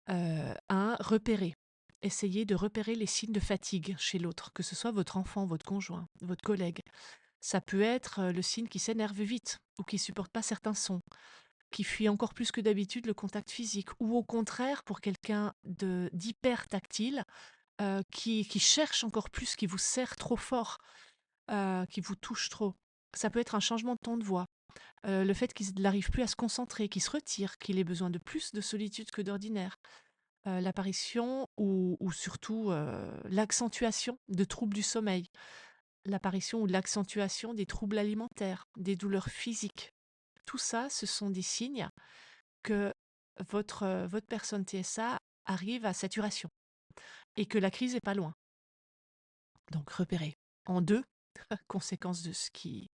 1, repérer. Essayez de repérer les signes de fatigue chez l'autre, que ce soit votre enfant, votre conjoint, votre collègue. Ça peut être le signe qui s'énerve vite ou qui supporte pas certains sons, qui fuit encore plus que d'habitude le contact physique, ou au contraire pour quelqu'un d'hyper tactile qui cherche encore plus, qui vous serre trop fort, qui vous touche trop. Ça peut être un changement de ton de voix, le fait qu'il n'arrive plus à se concentrer, qu'il se retire, qu'il ait besoin de plus de solitude que d'ordinaire. l'apparition ou surtout, l'accentuation de troubles du sommeil, l'apparition ou l'accentuation des troubles alimentaires, des douleurs physiques. Tout ça, ce sont des signes que votre personne TSA arrive à saturation et que la crise est pas loin. Donc repérez. En 2, conséquence de ce qui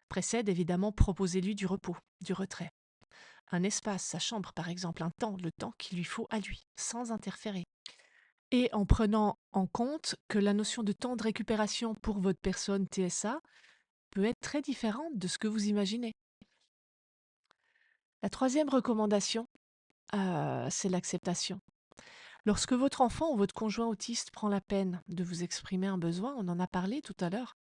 précède, évidemment, proposez-lui du repos, du retrait. Un espace, sa chambre par exemple, un temps, le temps qu'il lui faut à lui, sans interférer. Et en prenant en compte que la notion de temps de récupération pour votre personne TSA peut être très différente de ce que vous imaginez. La troisième recommandation, c'est l'acceptation. Lorsque votre enfant ou votre conjoint autiste prend la peine de vous exprimer un besoin, on en a parlé tout à l'heure,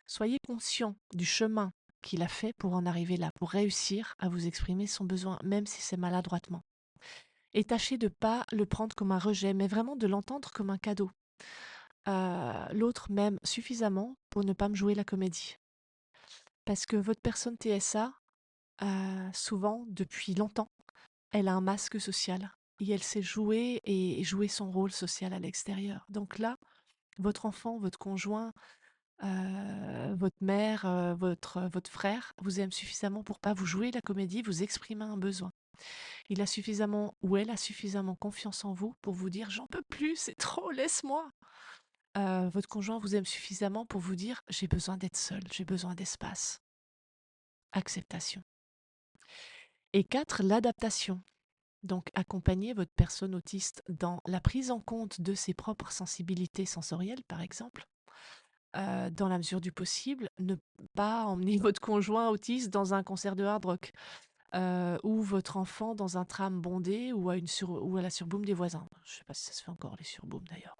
soyez conscient du chemin qu'il a fait pour en arriver là, pour réussir à vous exprimer son besoin, même si c'est maladroitement. Et tâchez de ne pas le prendre comme un rejet, mais vraiment de l'entendre comme un cadeau. L'autre m'aime suffisamment pour ne pas me jouer la comédie. Parce que votre personne TSA, souvent, depuis longtemps, elle a un masque social et elle sait jouer et jouer son rôle social à l'extérieur. Donc là, votre enfant, votre conjoint, votre mère, votre frère vous aime suffisamment pour pas vous jouer la comédie, vous exprimer un besoin. Il a suffisamment ou elle a suffisamment confiance en vous pour vous dire: «J'en peux plus, c'est trop, laisse-moi». Votre conjoint vous aime suffisamment pour vous dire: «J'ai besoin d'être seul, j'ai besoin d'espace». Acceptation. Et 4, l'adaptation. Donc accompagner votre personne autiste dans la prise en compte de ses propres sensibilités sensorielles, par exemple. Dans la mesure du possible, ne pas emmener votre conjoint autiste dans un concert de hard rock, ou votre enfant dans un tram bondé ou à la surboom des voisins. Je ne sais pas si ça se fait encore les surbooms d'ailleurs.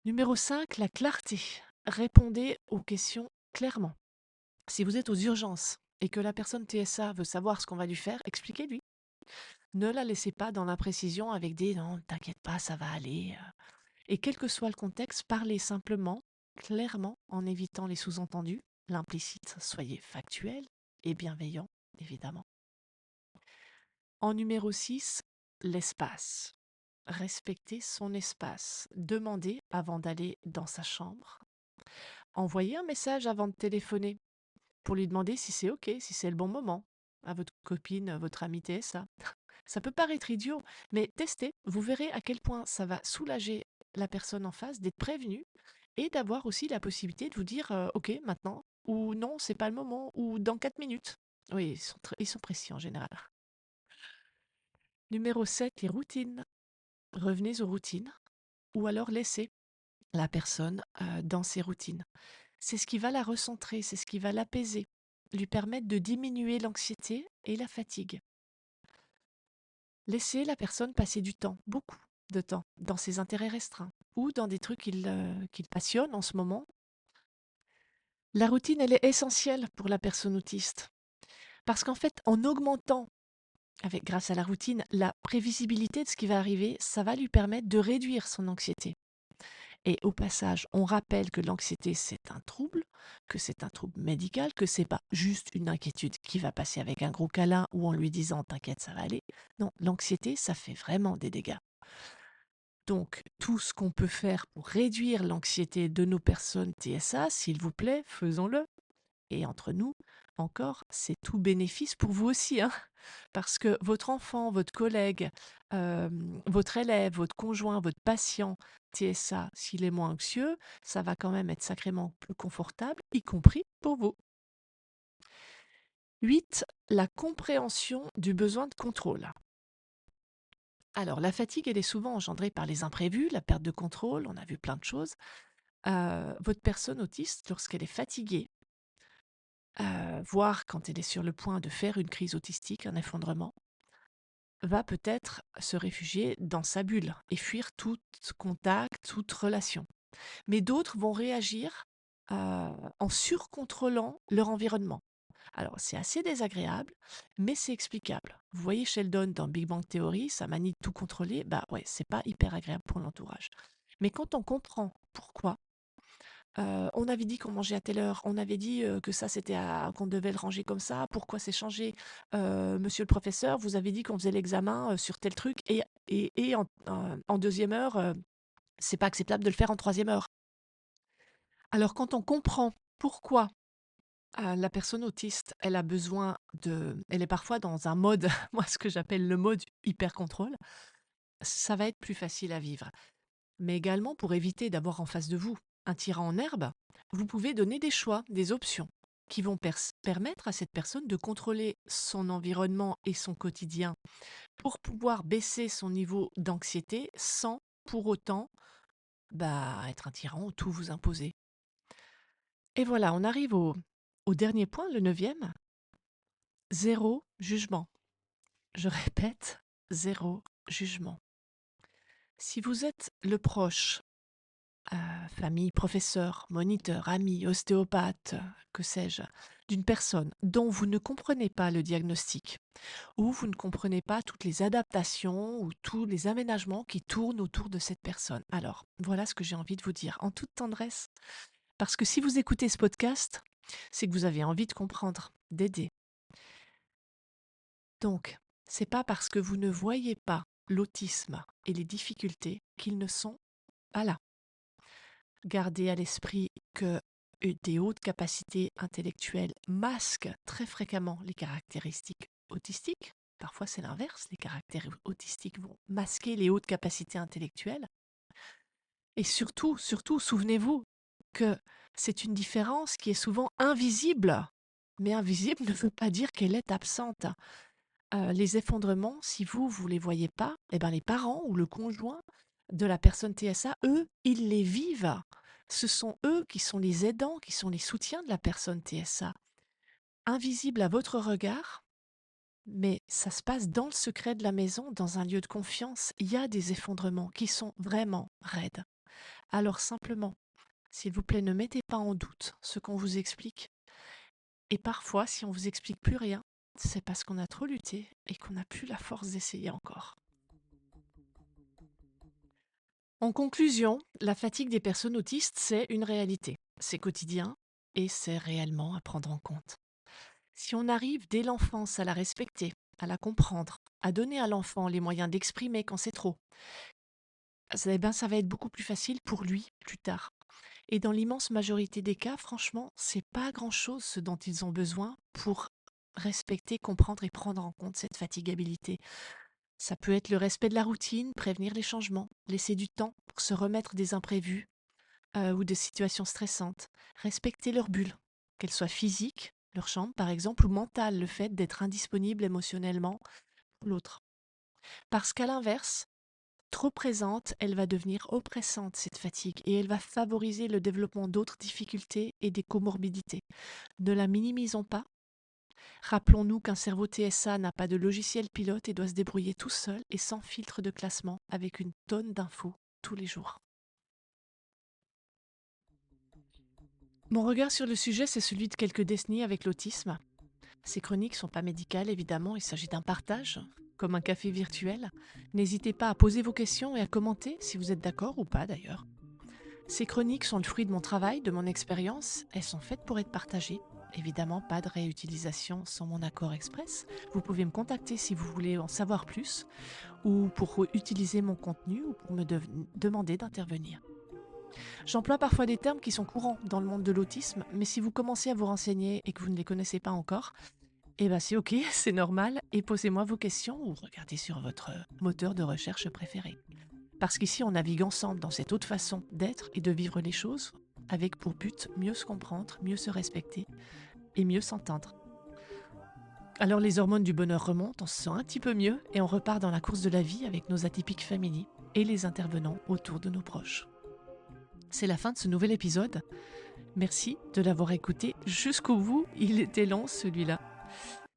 Numéro 5, la clarté. Répondez aux questions clairement. Si vous êtes aux urgences et que la personne TSA veut savoir ce qu'on va lui faire, expliquez-lui. Ne la laissez pas dans l'imprécision avec des non, t'inquiète pas, ça va aller. Et quel que soit le contexte, parlez simplement, clairement, en évitant les sous-entendus, l'implicite. Soyez factuel et bienveillant, évidemment. En numéro 6, l'espace. Respectez son espace. Demandez avant d'aller dans sa chambre. Envoyez un message avant de téléphoner pour lui demander si c'est OK, si c'est le bon moment, à votre copine, à votre amie TSA. Ça peut paraître idiot, mais testez, vous verrez à quel point ça va soulager la personne en face d'être prévenue et d'avoir aussi la possibilité de vous dire OK maintenant, ou non, c'est pas le moment, ou dans 4 minutes. Oui, ils sont précis en général. Numéro 7, les routines. Revenez aux routines, ou alors laissez la personne dans ses routines. C'est ce qui va la recentrer, c'est ce qui va l'apaiser, lui permettre de diminuer l'anxiété et la fatigue. Laissez la personne passer du temps, beaucoup de temps, dans ses intérêts restreints ou dans des trucs qu'il passionne en ce moment. La routine, elle est essentielle pour la personne autiste. Parce qu'en fait, en augmentant, grâce à la routine, la prévisibilité de ce qui va arriver, ça va lui permettre de réduire son anxiété. Et au passage, on rappelle que l'anxiété, c'est un trouble, que c'est un trouble médical, que c'est pas juste une inquiétude qui va passer avec un gros câlin ou en lui disant t'inquiète, ça va aller. Non, l'anxiété, ça fait vraiment des dégâts. Donc, tout ce qu'on peut faire pour réduire l'anxiété de nos personnes TSA, s'il vous plaît, faisons-le. Et entre nous, encore, c'est tout bénéfice pour vous aussi, hein, parce que votre enfant, votre collègue, votre élève, votre conjoint, votre patient TSA, s'il est moins anxieux, ça va quand même être sacrément plus confortable, y compris pour vous. 8, la compréhension du besoin de contrôle. Alors, la fatigue, elle est souvent engendrée par les imprévus, la perte de contrôle, on a vu plein de choses. Votre personne autiste, lorsqu'elle est fatiguée, voire quand elle est sur le point de faire une crise autistique, un effondrement, va peut-être se réfugier dans sa bulle et fuir tout contact, toute relation. Mais d'autres vont réagir en surcontrôlant leur environnement. Alors, c'est assez désagréable, mais c'est explicable. Vous voyez Sheldon dans Big Bang Theory, sa manie de tout contrôler, bah ouais, c'est pas hyper agréable pour l'entourage. Mais quand on comprend pourquoi, On avait dit qu'on mangeait à telle heure, on avait dit, que ça c'était à qu'on devait le ranger comme ça, pourquoi c'est changé? Monsieur le professeur, vous avez dit qu'on faisait l'examen, sur tel truc et en 2e heure, c'est pas acceptable de le faire en 3e heure. Alors quand on comprend pourquoi, la personne autiste, elle est parfois dans un mode, moi ce que j'appelle le mode hyper contrôle, ça va être plus facile à vivre. Mais également pour éviter d'avoir en face de vous un tyran en herbe, vous pouvez donner des choix, des options qui vont permettre à cette personne de contrôler son environnement et son quotidien pour pouvoir baisser son niveau d'anxiété sans pour autant être un tyran ou tout vous imposer. Et voilà, on arrive au dernier point, le 9e, zéro jugement. Je répète, zéro jugement. Si vous êtes le proche, famille, professeur, moniteur, ami, ostéopathe, que sais-je, d'une personne dont vous ne comprenez pas le diagnostic, ou vous ne comprenez pas toutes les adaptations ou tous les aménagements qui tournent autour de cette personne. Alors, voilà ce que j'ai envie de vous dire en toute tendresse, parce que si vous écoutez ce podcast, c'est que vous avez envie de comprendre, d'aider. Donc, c'est pas parce que vous ne voyez pas l'autisme et les difficultés qu'ils ne sont pas là. Gardez à l'esprit que des hautes capacités intellectuelles masquent très fréquemment les caractéristiques autistiques. Parfois, c'est l'inverse. Les caractères autistiques vont masquer les hautes capacités intellectuelles. Et surtout, surtout, souvenez-vous que c'est une différence qui est souvent invisible. Mais invisible ne veut pas dire qu'elle est absente. Les effondrements, si vous les voyez pas, eh ben, les parents ou le conjoint de la personne TSA, eux, ils les vivent. Ce sont eux qui sont les aidants, qui sont les soutiens de la personne TSA. Invisible à votre regard, mais ça se passe dans le secret de la maison, dans un lieu de confiance. Il y a des effondrements qui sont vraiment raides. Alors simplement, s'il vous plaît, ne mettez pas en doute ce qu'on vous explique. Et parfois, si on vous explique plus rien, c'est parce qu'on a trop lutté et qu'on n'a plus la force d'essayer encore. En conclusion, la fatigue des personnes autistes, c'est une réalité. C'est quotidien et c'est réellement à prendre en compte. Si on arrive dès l'enfance à la respecter, à la comprendre, à donner à l'enfant les moyens d'exprimer quand c'est trop, ça va être beaucoup plus facile pour lui plus tard. Et dans l'immense majorité des cas, franchement, c'est pas grand-chose ce dont ils ont besoin pour respecter, comprendre et prendre en compte cette fatigabilité. Ça peut être le respect de la routine, prévenir les changements, laisser du temps pour se remettre des imprévus ou des situations stressantes, respecter leur bulle, qu'elle soit physique, leur chambre par exemple, ou mentale, le fait d'être indisponible émotionnellement pour l'autre. Parce qu'à l'inverse, trop présente, elle va devenir oppressante, cette fatigue, et elle va favoriser le développement d'autres difficultés et des comorbidités. Ne la minimisons pas. Rappelons-nous qu'un cerveau TSA n'a pas de logiciel pilote et doit se débrouiller tout seul et sans filtre de classement, avec une tonne d'infos tous les jours. Mon regard sur le sujet, c'est celui de quelques décennies avec l'autisme. Ces chroniques ne sont pas médicales, évidemment, il s'agit d'un partage, comme un café virtuel. N'hésitez pas à poser vos questions et à commenter si vous êtes d'accord ou pas d'ailleurs. Ces chroniques sont le fruit de mon travail, de mon expérience. Elles sont faites pour être partagées. Évidemment, pas de réutilisation sans mon accord express. Vous pouvez me contacter si vous voulez en savoir plus ou pour utiliser mon contenu ou pour me demander d'intervenir. J'emploie parfois des termes qui sont courants dans le monde de l'autisme, mais si vous commencez à vous renseigner et que vous ne les connaissez pas encore, eh ben c'est ok, c'est normal, et posez-moi vos questions ou regardez sur votre moteur de recherche préféré. Parce qu'ici, on navigue ensemble dans cette autre façon d'être et de vivre les choses, avec pour but mieux se comprendre, mieux se respecter et mieux s'entendre. Alors les hormones du bonheur remontent, on se sent un petit peu mieux et on repart dans la course de la vie avec nos atypiques family et les intervenants autour de nos proches. C'est la fin de ce nouvel épisode. Merci de l'avoir écouté jusqu'au bout. Il était long celui-là.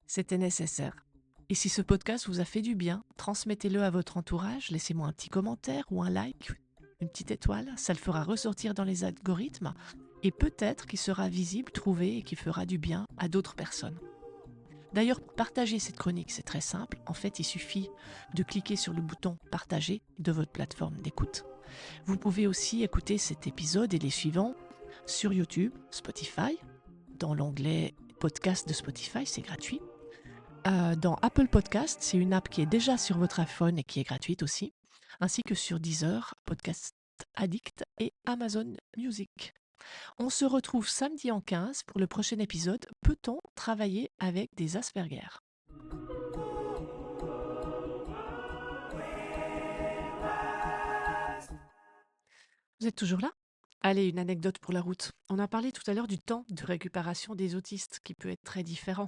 C'était nécessaire. Et si ce podcast vous a fait du bien, transmettez-le à votre entourage, laissez-moi un petit commentaire ou un like, une petite étoile, ça le fera ressortir dans les algorithmes et peut-être qu'il sera visible, trouvé et qui fera du bien à d'autres personnes. D'ailleurs, pour partager cette chronique, c'est très simple. En fait, il suffit de cliquer sur le bouton « Partager » de votre plateforme d'écoute. Vous pouvez aussi écouter cet épisode et les suivants sur YouTube, Spotify, dans l'onglet podcast de Spotify, c'est gratuit. Dans Apple Podcast, c'est une app qui est déjà sur votre iPhone et qui est gratuite aussi, ainsi que sur Deezer, Podcast Addict et Amazon Music. On se retrouve samedi en 15 pour le prochain épisode. Peut-on travailler avec des Asperger? Vous êtes toujours là? Allez, une anecdote pour la route. On a parlé tout à l'heure du temps de récupération des autistes qui peut être très différent.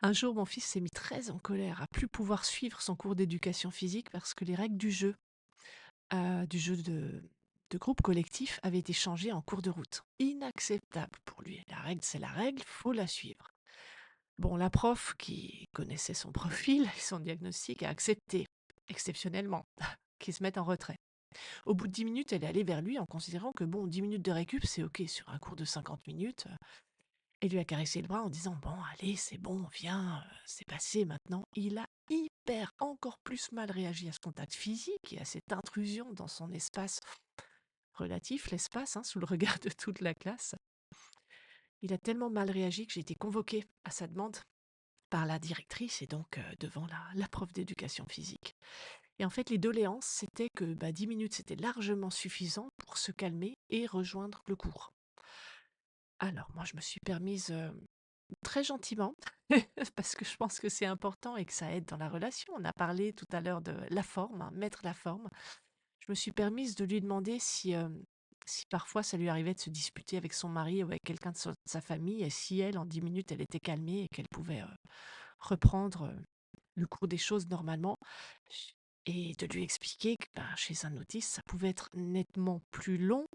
Un jour, mon fils s'est mis très en colère à plus pouvoir suivre son cours d'éducation physique parce que les règles du jeu de groupe collectif avaient été changées en cours de route. Inacceptable pour lui. La règle, c'est la règle, faut la suivre. Bon, la prof, qui connaissait son profil et son diagnostic, a accepté, exceptionnellement, qu'il se mette en retrait. Au bout de 10 minutes, elle est allée vers lui en considérant que bon, 10 minutes de récup, c'est OK sur un cours de 50 minutes. Et lui a caressé le bras en disant: «Bon, allez, c'est bon, viens, c'est passé maintenant». Il a hyper encore plus mal réagi à ce contact physique et à cette intrusion dans son espace relatif, l'espace, hein, sous le regard de toute la classe. Il a tellement mal réagi que j'ai été convoquée à sa demande par la directrice et donc devant la prof d'éducation physique. Et en fait, les doléances, c'était que 10 minutes, c'était largement suffisant pour se calmer et rejoindre le cours. Alors moi, je me suis permise, très gentiment, parce que je pense que c'est important et que ça aide dans la relation. On a parlé tout à l'heure de la forme, hein, mettre la forme. Je me suis permise de lui demander si parfois ça lui arrivait de se disputer avec son mari ou avec quelqu'un de sa famille et si elle, en 10 minutes, elle était calmée et qu'elle pouvait, reprendre, le cours des choses normalement. Et de lui expliquer que chez un autiste, ça pouvait être nettement plus long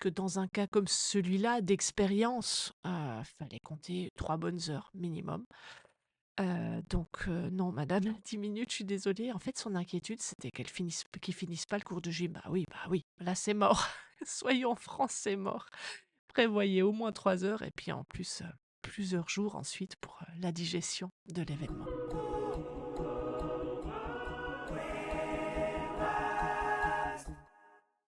que dans un cas comme celui-là d'expérience. Fallait compter 3 bonnes heures minimum. Donc non madame, 10 minutes, je suis désolée. En fait, son inquiétude, c'était qu'il finisse pas le cours de gym. Bah oui, là c'est mort. Soyons francs, c'est mort. Prévoyez au moins 3 heures et puis en plus, plusieurs jours ensuite pour, la digestion de l'événement.